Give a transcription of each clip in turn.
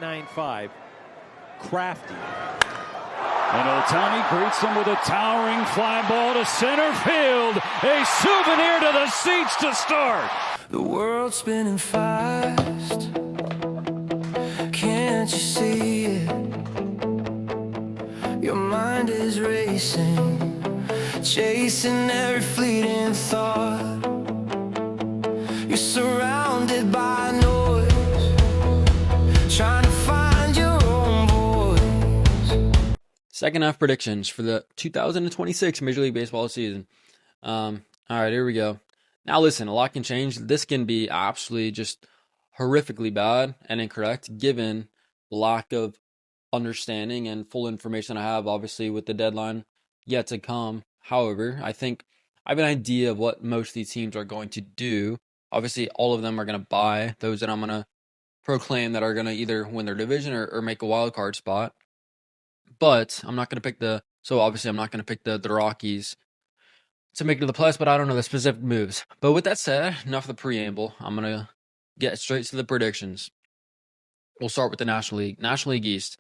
1.95. Crafty. And Ohtani greets them with a towering fly ball to center field. A souvenir to the seats to start. The world's spinning fast. Can't you see it? Your mind is racing, chasing every fleeting thought. You're surrounded by noise, trying to find your own voice. Second half predictions for the 2026 Major League Baseball season. All right, here we go. Now listen, a lot can change. This can be absolutely just horrifically bad and incorrect given the lack of understanding and full information I have, obviously, with the deadline yet to come. However, I think I have an idea of what most of these teams are going to do. Obviously, all of them are going to buy those that I'm going to proclaim that are going to either win their division or make a wild card spot. But I'm not going to pick I'm not going to pick the Rockies to make it to the playoffs, but I don't know the specific moves. But with that said, enough of the preamble. I'm going to get straight to the predictions. We'll start with the National League. National League East.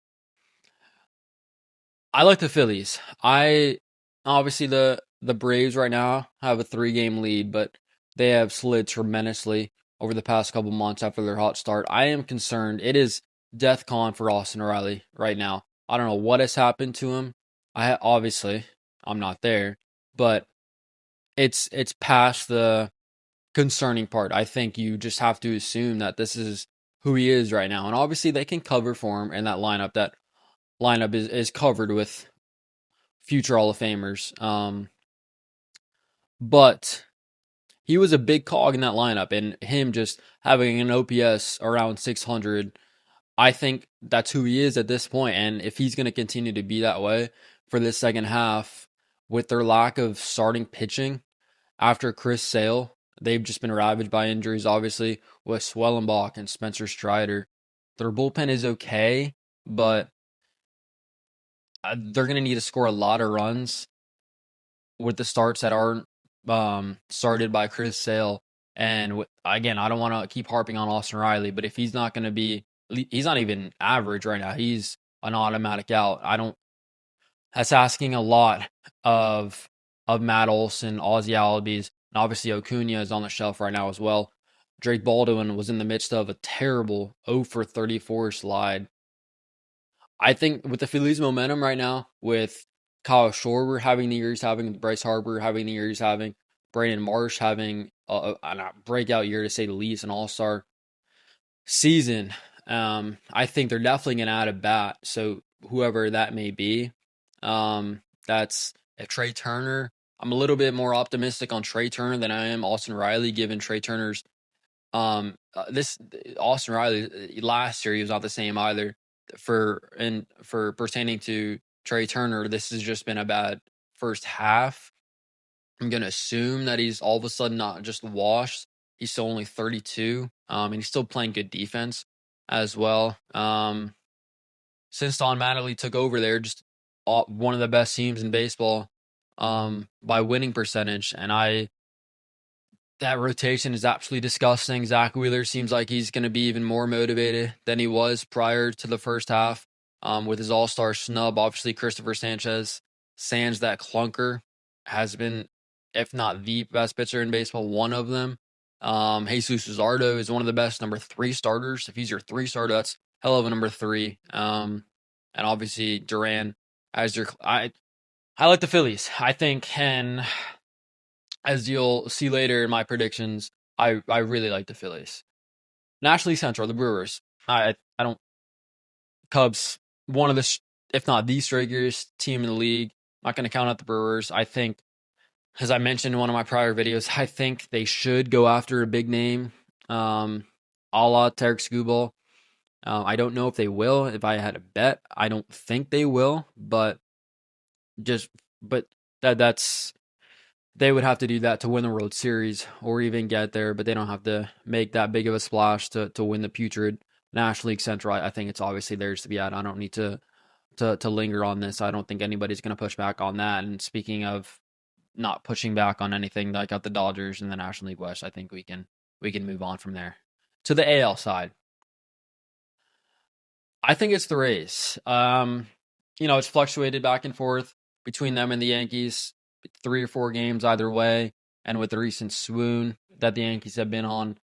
I like the Phillies. Obviously the Braves right now have a 3-game lead, but they have slid tremendously over the past couple months after their hot start. I am concerned. It is death con for Austin Riley right now. I don't know what has happened to him. I'm not there, but it's past the concerning part. I think you just have to assume that this is who he is right now. And obviously they can cover for him in that lineup. That lineup is covered with future Hall of Famers. But he was a big cog in that lineup, and him just having an OPS around 600, I think that's who he is at this point. And if he's going to continue to be that way for this second half with their lack of starting pitching after Chris Sale, they've just been ravaged by injuries, obviously, with Swellenbach and Spencer Strider. Their bullpen is okay, but they're going to need to score a lot of runs with the starts that aren't started by Chris Sale. And again, I don't want to keep harping on Austin Riley, but if he's not going to be, he's not even average right now. He's an automatic out. That's asking a lot of Matt Olson, Ozzie Albies, and obviously Acuna is on the shelf right now as well. Drake Baldwin was in the midst of a terrible 0-for-34 slide. I think with the Phillies' momentum right now, with Kyle Schwarber having the year he's having, Bryce Harper having the year he's having, Brandon Marsh having a breakout year to say the least, an all-star season, I think they're definitely going to add a bat. So whoever that may be, that's if Trey Turner. I'm a little bit more optimistic on Trey Turner than I am Austin Riley, given Trey Turner's Austin Riley last year he was not the same either. For pertaining to Trey Turner, this has just been a bad first half. I'm gonna assume that he's all of a sudden not just washed. He's still only 32, and he's still playing good defense as well. Since Don Mattingly took over, they're just one of the best teams in baseball by winning percentage, and that rotation is absolutely disgusting. Zach Wheeler seems like he's going to be even more motivated than he was prior to the first half with his all-star snub. Obviously, Christopher Sanchez, sans that clunker, has been, if not the best pitcher in baseball, one of them. Jesus Luzardo is one of the best number 3 starters. If he's your 3 starter, that's hell of a number 3. And obviously, Duran as your... I like the Phillies. I think, and as you'll see later in my predictions, I really like the Phillies. National League Central, the Brewers. I don't... Cubs, one of the, if not the straight-gearest team in the league. Not going to count out the Brewers. I think, as I mentioned in one of my prior videos, I think they should go after a big name, a la Tarek Skubal. I don't know if they will. If I had a bet, I don't think they will. But that's they would have to do that to win the World Series or even get there. But they don't have to make that big of a splash to win the putrid National League Central. I think it's obviously theirs to be at. I don't need to linger on this. I don't think anybody's going to push back on that. And speaking of not pushing back on anything, I got the Dodgers in the National League West. I think we can move on from there to the AL side. I think it's the Rays. It's fluctuated back and forth between them and the Yankees, 3 or 4 games either way. And with the recent swoon that the Yankees have been on,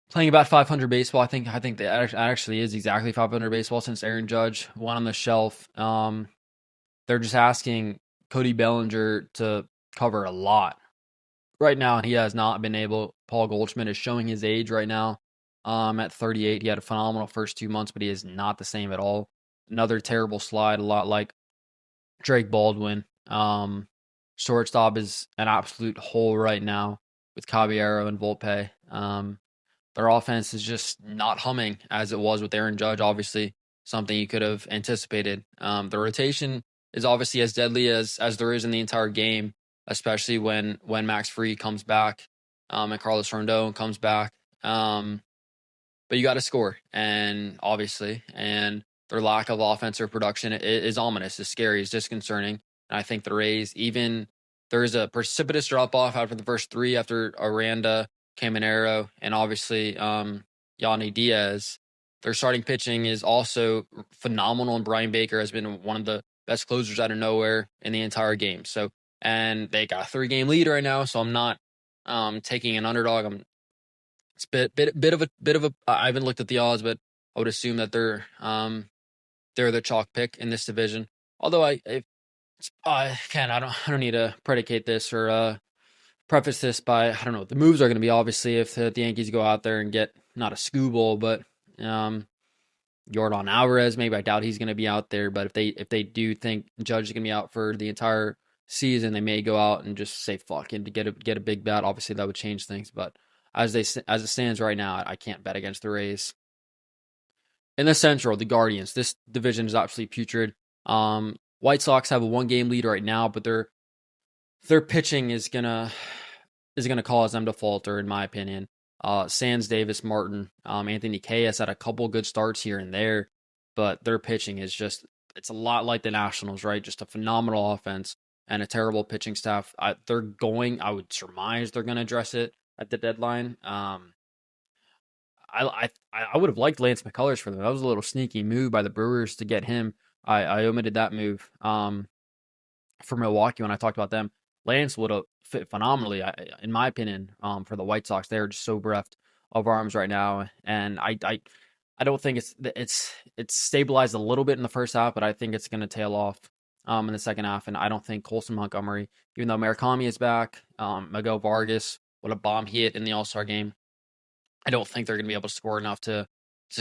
playing about 500 baseball, I think that actually is exactly 500 baseball since Aaron Judge went on the shelf. They're just asking Cody Bellinger to cover a lot right now, and he has not been able. Paul Goldschmidt is showing his age right now. At 38, he had a phenomenal first 2 months, but he is not the same at all. Another terrible slide, a lot like Drake Baldwin. Shortstop is an absolute hole right now with Caballero and Volpe. Their offense is just not humming as it was with Aaron Judge, obviously, something you could have anticipated. The rotation is obviously as deadly as there is in the entire game, especially when Max Fried comes back and Carlos Rondon comes back. But you got to score, and their lack of offensive production is ominous, is scary, is disconcerting. And I think the Rays, even there's a precipitous drop-off after the first 3 after Aranda, Caminero, and obviously Yanni Diaz. Their starting pitching is also phenomenal, and Brian Baker has been one of the best closers out of nowhere in the entire game. So, and they got a 3-game lead right now, so I'm not taking an underdog. It's bit of a. I haven't looked at the odds, but I would assume that they're the chalk pick in this division. Although I don't need to predicate this or preface this by, I don't know what the moves are going to be. Obviously, if the Yankees go out there and get not a Skubal, but Yordan Alvarez, maybe I doubt he's going to be out there. But if they do think Judge is going to be out for the entire season, they may go out and just say fuck and to get a big bat. Obviously, that would change things. But as it stands right now, I can't bet against the Rays. In the Central, the Guardians. This division is absolutely putrid. White Sox have a 1-game lead right now, but their pitching is gonna cause them to falter, in my opinion. Sands, Davis, Martin, Anthony Kay has had a couple good starts here and there, but their pitching is it's a lot like the Nationals, right? Just a phenomenal offense and a terrible pitching staff. I would surmise they're going to address it at the deadline. I would have liked Lance McCullers for them. That was a little sneaky move by the Brewers to get him. I omitted that move for Milwaukee when I talked about them. Lance would have fit phenomenally, in my opinion, for the White Sox. They're just so bereft of arms right now, and I don't think it's stabilized a little bit in the first half, but I think it's going to tail off in the second half. And I don't think Colson Montgomery, even though Murakami is back, Miguel Vargas, what a bomb he hit in the All-Star game, I don't think they're going to be able to score enough to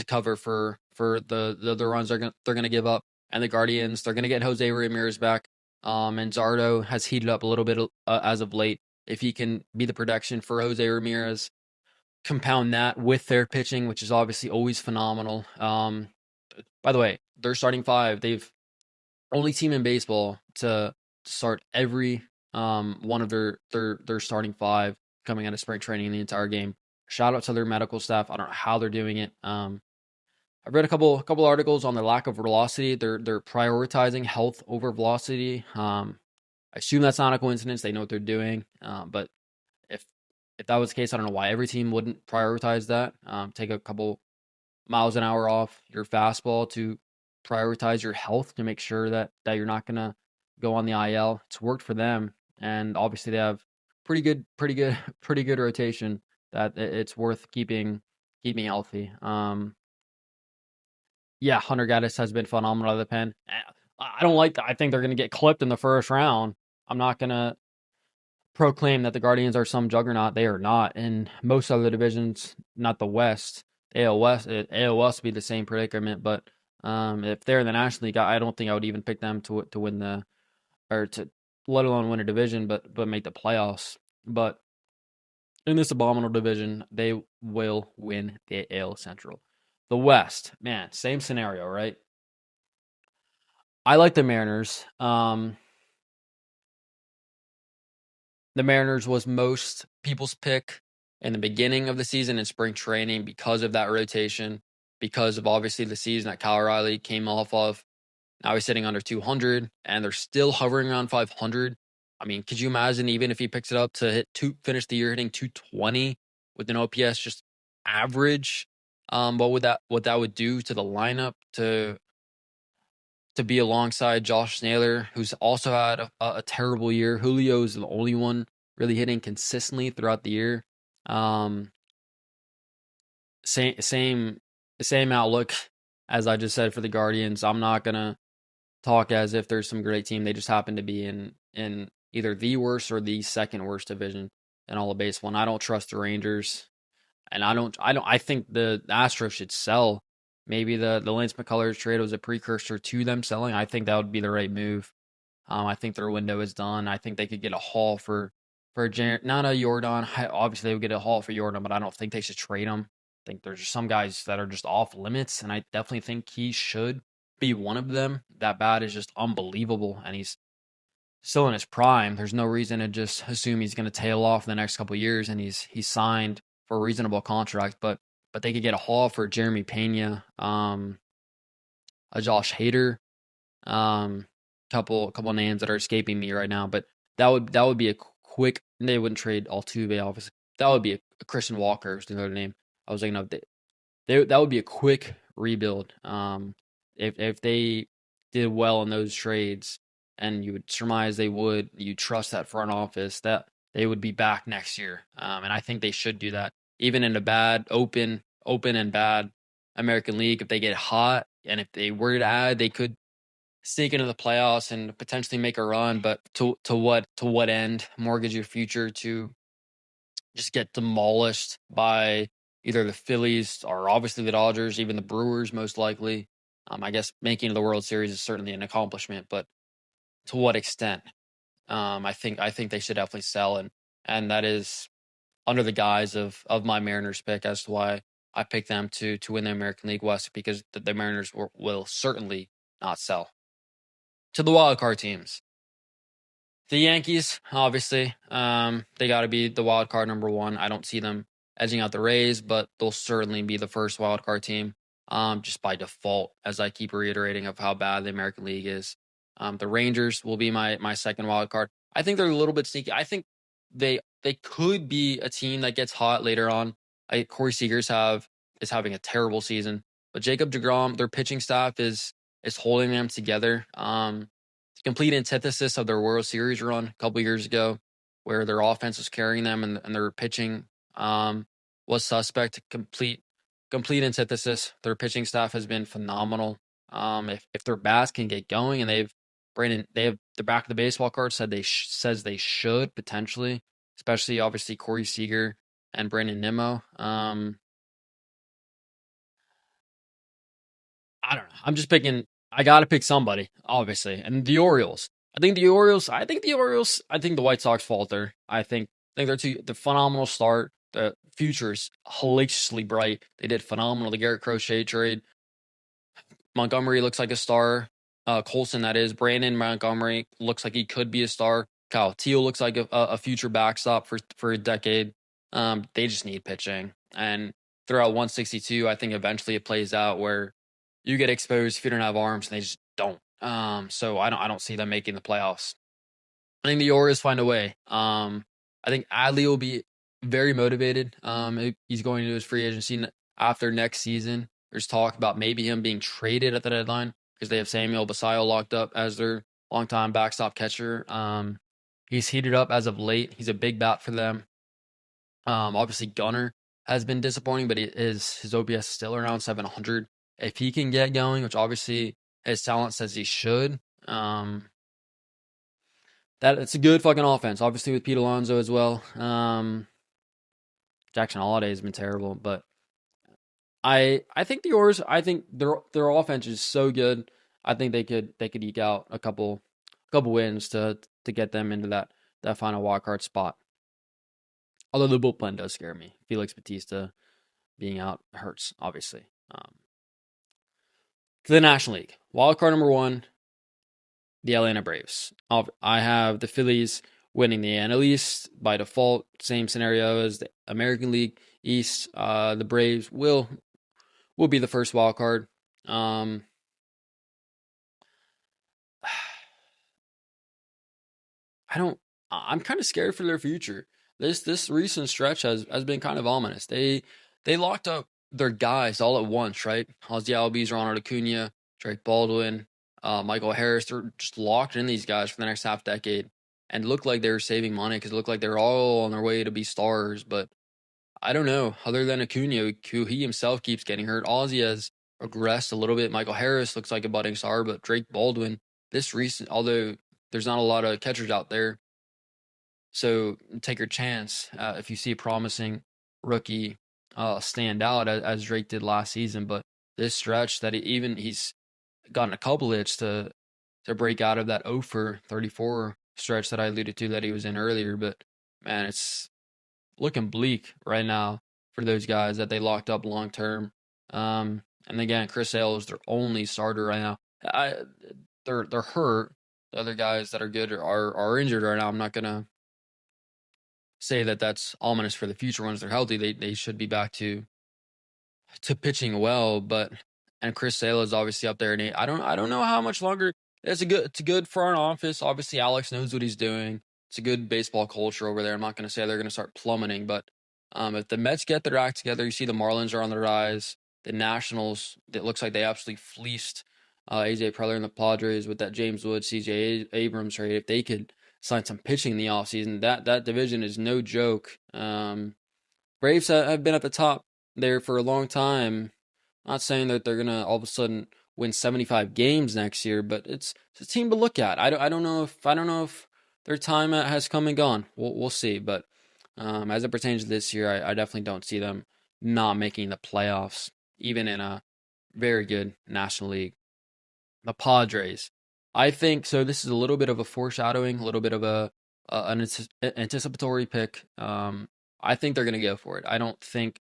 cover for the runs they're going to give up. And the Guardians, they're going to get Jose Ramirez back. And Zardo has heated up a little bit as of late. If he can be the protection for Jose Ramirez, compound that with their pitching, which is obviously always phenomenal. By the way, their starting 5, they've only team in baseball to start every one of their starting 5 coming out of spring training in the entire game. Shout out to their medical staff. I don't know how they're doing it. I've read a couple articles on their lack of velocity. They're prioritizing health over velocity. I assume that's not a coincidence. They know what they're doing. But if that was the case, I don't know why every team wouldn't prioritize that. Take a couple miles an hour off your fastball to prioritize your health to make sure that you're not gonna go on the IL. It's worked for them, and obviously they have pretty good rotation that it's worth keeping healthy. Yeah, Hunter Gaddis has been phenomenal out of the pen. I don't like that. I think they're going to get clipped in the first round. I'm not going to proclaim that the Guardians are some juggernaut. They are not. In most other divisions, not the West, AL West would be the same predicament. But if they're in the National League, I don't think I would even pick them to win to let alone win a division, but make the playoffs. But in this abominable division, they will win the AL Central. The West, man, same scenario, right? I like the Mariners. The Mariners was most people's pick in the beginning of the season in spring training because of that rotation, because of obviously the season that Kyle O'Reilly came off of. Now he's sitting under 200, and they're still hovering around 500. I mean, could you imagine even if he picks it up to finish the year hitting 220 with an OPS just average? what that would do to the lineup to be alongside Josh Naylor, who's also had a terrible year. Julio is the only one really hitting consistently throughout the year. Same outlook as I just said for the Guardians. I'm not gonna talk as if there's some great team. They just happen to be in either the worst or the second worst division in all of baseball. And I don't trust the Rangers. And I think the Astros should sell. Maybe the Lance McCullers trade was a precursor to them selling. I think that would be the right move. I think their window is done. I think they could get a haul for not a Jordan. Obviously, they would get a haul for Jordan, but I don't think they should trade him. I think there's some guys that are just off limits, and I definitely think he should be one of them. That bat is just unbelievable, and he's still in his prime. There's no reason to just assume he's going to tail off in the next couple of years, and he's signed for a reasonable contract. But they could get a haul for Jeremy Pena, a Josh Hader, couple names that are escaping me right now. But that would be a quick. They wouldn't trade Altuve, obviously. That would be a Christian Walker is the other name. I was thinking of that would be a quick rebuild. If they did well in those trades, and you would surmise they would, you trust that front office that they would be back next year. And I think they should do that, even in a bad open and bad American League. If they get hot, and if they were to add, they could sneak into the playoffs and potentially make a run. But to what end? Mortgage your future to just get demolished by either the Phillies or obviously the Dodgers, even the Brewers, most likely. I guess making it to the World Series is certainly an accomplishment, but to what extent? I think they should definitely sell, and that is under the guise of my Mariners pick as to why I picked them to win the American League West, because the Mariners will certainly not sell. To the wild card teams, the Yankees, obviously, they got to be the wild card number one. I don't see them edging out the Rays, but they'll certainly be the first wild card team, just by default, as I keep reiterating of how bad the American League is. The Rangers will be my second wild card. I think they're a little bit sneaky. I think they could be a team that gets hot later on. Corey Seager is having a terrible season, but Jacob deGrom, their pitching staff is holding them together. It's a complete antithesis of their World Series run a couple years ago, where their offense was carrying them and their pitching was suspect. Complete antithesis. Their pitching staff has been phenomenal. If their bats can get going, and they have the back of the baseball card says they should potentially, especially obviously Corey Seager and Brandon Nimmo. I don't know. I'm just picking. I got to pick somebody, obviously, and the Orioles. I think the White Sox falter. I think they're the phenomenal start. The future's hilariously bright. They did phenomenal. The Garrett Crochet trade. Montgomery looks like a star. Colson, that is. Brandon Montgomery looks like he could be a star. Kyle Teal looks like a future backstop for a decade. They just need pitching. And throughout 162, I think eventually it plays out where you get exposed if you don't have arms, and they just don't. So I don't see them making the playoffs. I think the Orioles find a way. I think Adley will be very motivated. He's going to his free agency after next season. There's talk about maybe him being traded at the deadline, because they have Samuel Basallo locked up as their longtime backstop catcher. He's heated up as of late. He's a big bat for them. Obviously Gunnar has been disappointing, but his OPS is still around 700. If he can get going, which obviously his talent says he should, that it's a good fucking offense. Obviously with Pete Alonso as well. Jackson Holiday has been terrible, but I think the Orioles. I think their offense is so good. I think they could eke out a couple wins to get them into that final wild card spot. Although the bullpen does scare me. Felix Bautista being out hurts, obviously. To the National League, wild card number one, the Atlanta Braves. I have the Phillies winning the NL East by default. Same scenario as the American League East. The Braves will be the first wild card. I'm kind of scared for their future. This recent stretch has been kind of ominous. They locked up they're guys all at once, right? Ozzy Albies, Ronald Acuna, Drake Baldwin, Michael Harris. They're just locked in these guys for the next half decade, and looked like they were saving money because it looked like they were all on their way to be stars. But I don't know. Other than Acuna, who he himself keeps getting hurt, Ozzy has regressed a little bit. Michael Harris looks like a budding star, but Drake Baldwin, although there's not a lot of catchers out there, so take your chance if you see a promising rookie stand out as Drake did last season. But this stretch that he's gotten a couple hits to break out of that 0 for 34 stretch that I alluded to that he was in earlier. But man, it's looking bleak right now for those guys that they locked up long term. And again, Chris Sale is their only starter right now. They're hurt. The other guys that are good are injured right now. I'm not gonna say that that's ominous for the future. Once they're healthy, they should be back to pitching well. And Chris Sale is obviously up there, and I don't know how much longer. It's a good front office. Obviously, Alex knows what he's doing. It's a good baseball culture over there. I'm not going to say they're going to start plummeting, but if the Mets get their act together, you see the Marlins are on the rise. The Nationals, it looks like they absolutely fleeced AJ Preller and the Padres with that James Wood, CJ Abrams trade. If they could sign some pitching in the offseason, that division is no joke. Braves have been at the top there for a long time. Not saying that they're gonna all of a sudden win 75 games next year, but it's a team to look at. I don't know if their time has come and gone. We'll see. But as it pertains to this year, I definitely don't see them not making the playoffs, even in a very good National League. The Padres, I think so. This is a little bit of a foreshadowing, a little bit of an anticipatory pick. I think they're gonna go for it. I don't think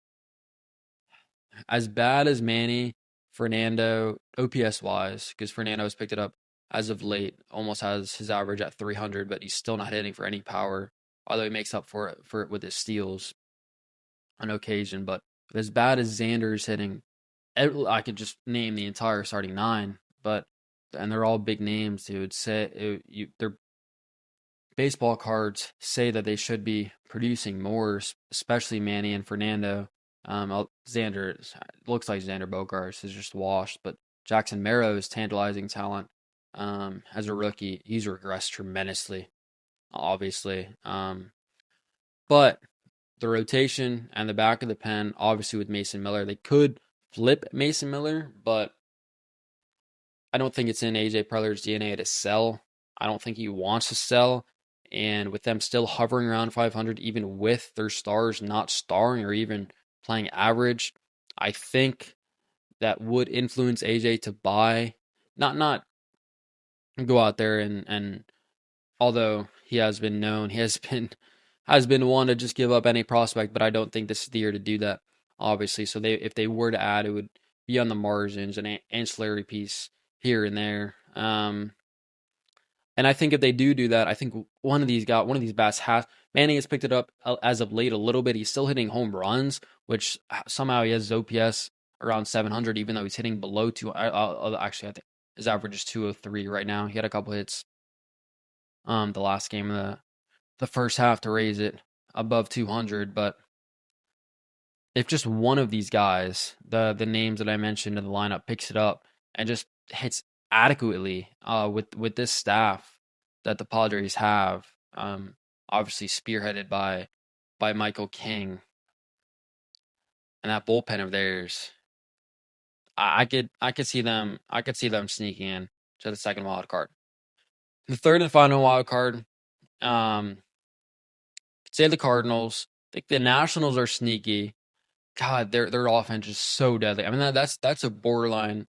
as bad as Manny, Fernando, OPS wise, because Fernando has picked it up as of late, almost has his average at 300, but he's still not hitting for any power, although he makes up for it with his steals on occasion. But as bad as Xander's hitting, I could just name the entire starting 9, and they're all big names. They would say their baseball cards say that they should be producing more, especially Manny and Fernando. Xander looks like Xander Bogaerts is just washed, but Jackson Merrow is tantalizing talent. As a rookie, he's regressed tremendously, obviously. But the rotation and the back of the pen, obviously with Mason Miller, they could flip Mason Miller, but I don't think it's in AJ Preller's DNA to sell. I don't think he wants to sell. And with them still hovering around 500, even with their stars not starring or even playing average, I think that would influence AJ to buy, not go out there and although he has been one to just give up any prospect, but I don't think this is the year to do that, obviously. So if they were to add, it would be on the margins, an ancillary piece here and there. And I think if they do that, I think one of these bats Manning has picked it up as of late a little bit. He's still hitting home runs, which somehow he has his OPS around 700, even though he's hitting below 2. Actually, I think his average is 203 right now. He had a couple hits the last game of the first half to raise it above 200. But if just one of these guys, the names that I mentioned in the lineup, picks it up and just hits adequately with this staff that the Padres have, obviously spearheaded by Michael King and that bullpen of theirs, I could see them sneaking in to the second wild card. The third and final wild card, say the Cardinals. I think the Nationals are sneaky. God, their offense is so deadly. I mean that's a borderline.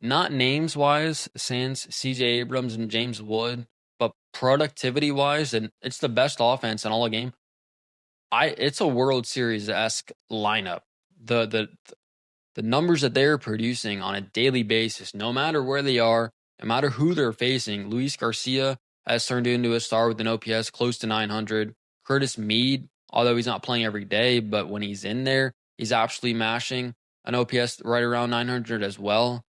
Not names-wise, sans CJ Abrams and James Wood, but productivity-wise, and it's the best offense in all the game. It's a World Series-esque lineup. The numbers that they're producing on a daily basis, no matter where they are, no matter who they're facing. Luis Garcia has turned into a star with an OPS close to 900. Curtis Mead, although he's not playing every day, but when he's in there, he's absolutely mashing an OPS right around 900 as well.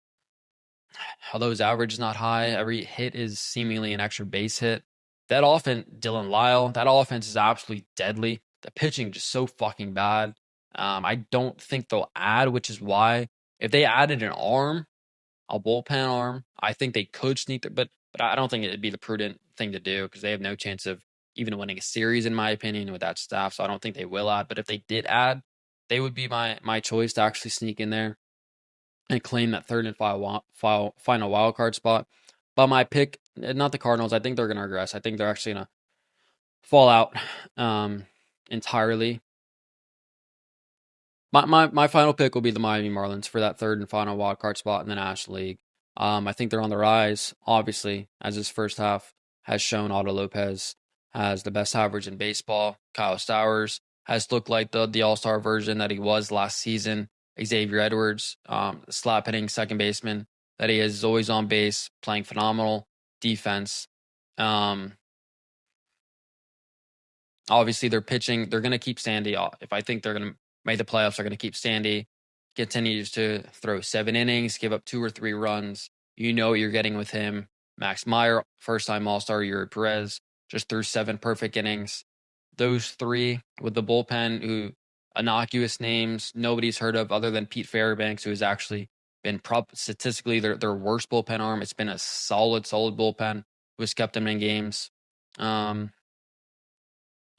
Although his average is not high, every hit is seemingly an extra base hit. That offense, Dylan Lyle, that offense is absolutely deadly. The pitching just so fucking bad. I don't think they'll add, which is why if they added an arm, a bullpen arm, I think they could sneak there, but I don't think it'd be the prudent thing to do because they have no chance of even winning a series, in my opinion, with that staff. So I don't think they will add. But if they did add, they would be my choice to actually sneak in there and claim that third and final wild card spot. But my pick, not the Cardinals. I think they're going to regress. I think they're actually going to fall out entirely. My final pick will be the Miami Marlins for that third and final wild card spot in the National League. I think they're on the rise, obviously, as this first half has shown. Otto Lopez has the best average in baseball. Kyle Stowers has looked like the all-star version that he was last season. Xavier Edwards, slap hitting second baseman that he is always on base, playing phenomenal defense. Obviously, they're pitching. They're going to keep Sandy off. If I think they're going to make the playoffs, they're going to keep Sandy. Continues to throw 7 innings, give up 2 or 3 runs. You know what you're getting with him. Max Meyer, first-time All-Star. Yuri Perez just threw 7 perfect innings. Those 3 with the bullpen, who innocuous names nobody's heard of other than Pete Fairbanks, who has actually been statistically their worst bullpen arm. It's been a solid bullpen who has kept them in games. Liam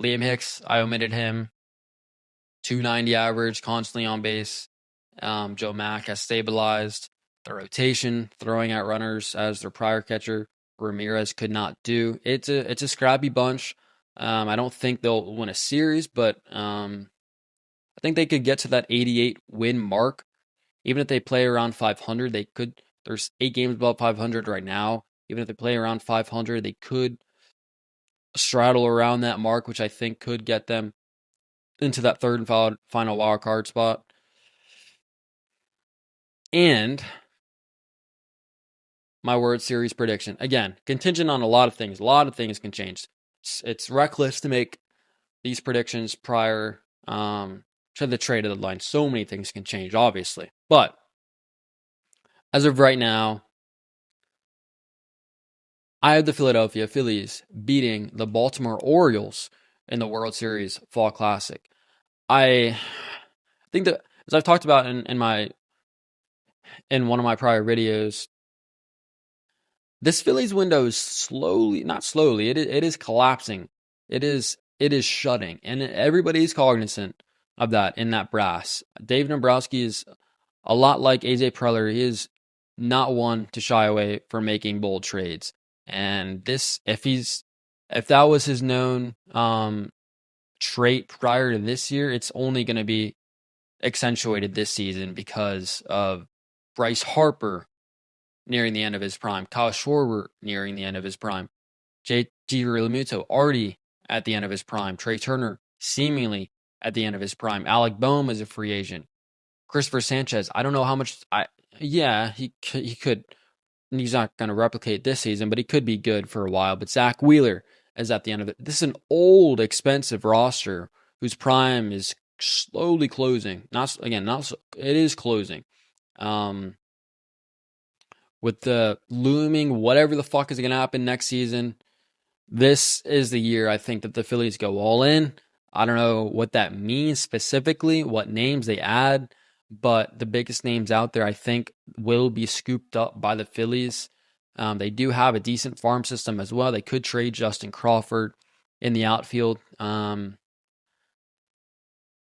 Hicks, I omitted him. 290 average, constantly on base. Joe Mack has stabilized the rotation, throwing out runners as their prior catcher Ramirez could not do. It's a scrappy bunch. I don't think they'll win a series, but I think they could get to that 88 win mark. Even if they play around 500, they could. There's 8 games above 500 right now. Even if they play around 500, they could straddle around that mark, which I think could get them into that third and final wild card spot. And my World Series prediction, again, contingent on a lot of things. A lot of things can change. It's reckless to make these predictions prior to the trade deadline. So many things can change, obviously. But as of right now, I have the Philadelphia Phillies beating the Baltimore Orioles in the World Series Fall Classic. I think that, as I've talked about in one of my prior videos, this Phillies window is not slowly, it is collapsing. It is shutting, and everybody's cognizant of that in that brass. Dave Dombrowski is a lot like AJ Preller. He is not one to shy away from making bold trades. And this, if that was his known trait prior to this year, it's only going to be accentuated this season because of Bryce Harper nearing the end of his prime, Kyle Schwarber nearing the end of his prime, JT Realmuto already at the end of his prime, Trey Turner seemingly at the end of his prime, Alec Boehm is a free agent, Christopher Sanchez, I don't know how much. He could. He's not going to replicate this season, but he could be good for a while. But Zach Wheeler is at the end of it. This is an old, expensive roster whose prime is slowly closing. It is closing. With the looming whatever the fuck is going to happen next season, this is the year I think that the Phillies go all in. I don't know what that means specifically, what names they add, but the biggest names out there, I think, will be scooped up by the Phillies. They do have a decent farm system as well. They could trade Justin Crawford in the outfield.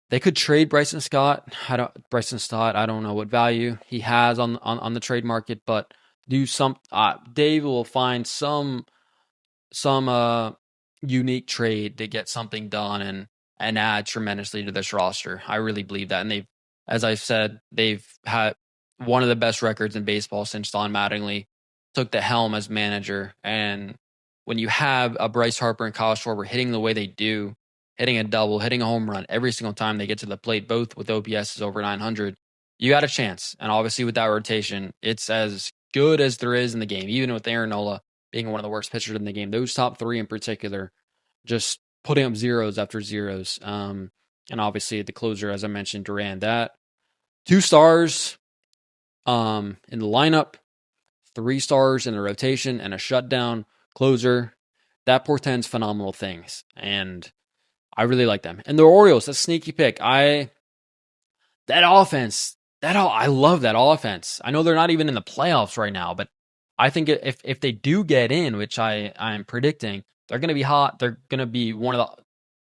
They could trade Bryson Stott. I don't know what value he has on the trade market, but Dave will find some unique trade to get something done and add tremendously to this roster. I really believe that. And as I've said, they've had one of the best records in baseball since Don Mattingly took the helm as manager. And when you have a Bryce Harper and Kyle Schwarber hitting the way they do, hitting a double, hitting a home run every single time they get to the plate, both with OPSs over 900, you got a chance. And obviously with that rotation, it's as good as there is in the game, even with Aaron Nola being one of the worst pitchers in the game. Those top 3 in particular, just putting up zeros after zeros. And obviously the closer, as I mentioned, Duran, that 2 stars in the lineup, 3 stars in the rotation, and a shutdown closer. That portends phenomenal things. And I really like them. And the Orioles, that's a sneaky pick. I that offense, I love that offense. I know they're not even in the playoffs right now, but I think if they do get in, which I'm predicting, they're going to be hot. They're going to be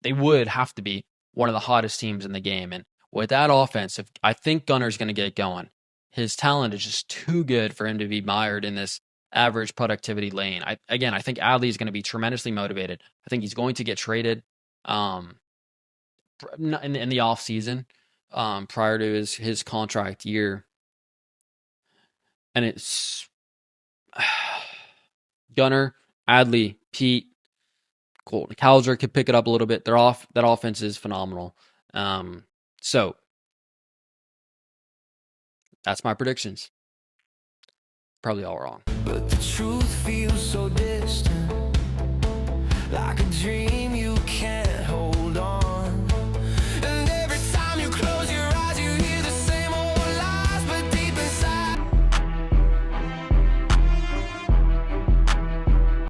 they would have to be one of the hottest teams in the game. And with that offense, I think Gunner's going to get going. His talent is just too good for him to be mired in this average productivity lane. I think Adley is going to be tremendously motivated. I think he's going to get traded in the offseason prior to his contract year. And it's Gunner, Adley, Pete, Colton Cowser could pick it up a little bit. That offense is phenomenal. So that's my predictions. Probably all wrong. But the truth feels so distant, like a dream.